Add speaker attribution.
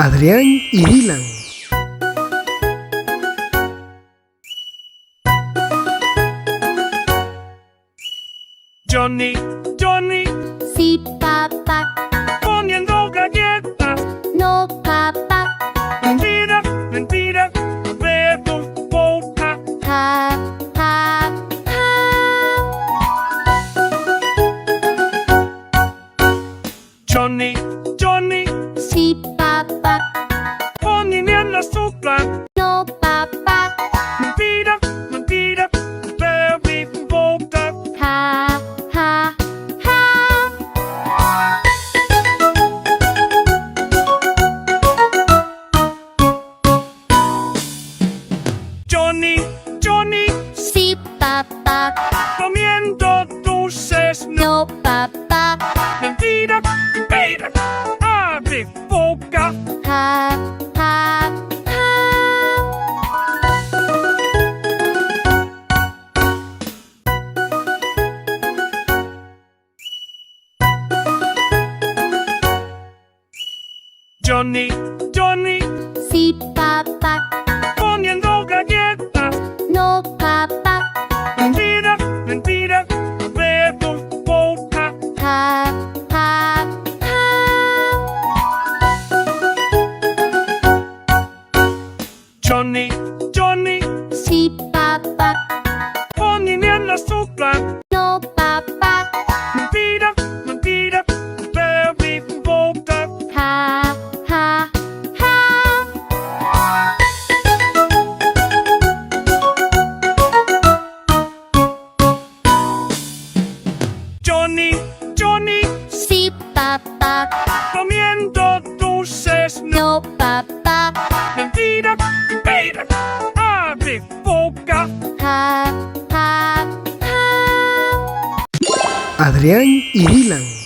Speaker 1: Adrian&Dylan.
Speaker 2: Johny, Johny,
Speaker 3: sí, papá.
Speaker 2: poniendo galletas.
Speaker 3: No, papá.
Speaker 2: Mentira, mentira, de tu boca.
Speaker 3: Ja, ja, ja.
Speaker 2: Johny, Johny,
Speaker 3: Sí, papá.
Speaker 2: poniendo el azúcar.
Speaker 3: No, papá.
Speaker 2: Mentira, mentira, de mi boca.
Speaker 3: Ja, ja, ja.
Speaker 2: Johny, Johny,
Speaker 3: Sí, papá.
Speaker 2: comiendo dulces.
Speaker 3: No, papá.
Speaker 2: Mentira, mentira, abre boca.
Speaker 3: Ja, ja, ja.
Speaker 2: Johny, Johny,
Speaker 3: Sí, papá.
Speaker 2: poniendo galletas.
Speaker 3: No, papá.
Speaker 2: Mentira, mentira, de tu boca.
Speaker 3: Ja, ja, ja.
Speaker 2: Johny, Johny,
Speaker 3: Sí, papá.
Speaker 2: poniendo el azúcar.
Speaker 3: No, papá.
Speaker 2: Mentira, mentira, de mi boca.
Speaker 3: Ja, ja, ja.
Speaker 2: Johny, Johny,
Speaker 3: Sí, papá.
Speaker 2: comiendo dulces.
Speaker 3: No, papá.
Speaker 2: Mentira, mentira, abre boca.
Speaker 3: Ja, ja, ja.
Speaker 1: Adrian&Dylan.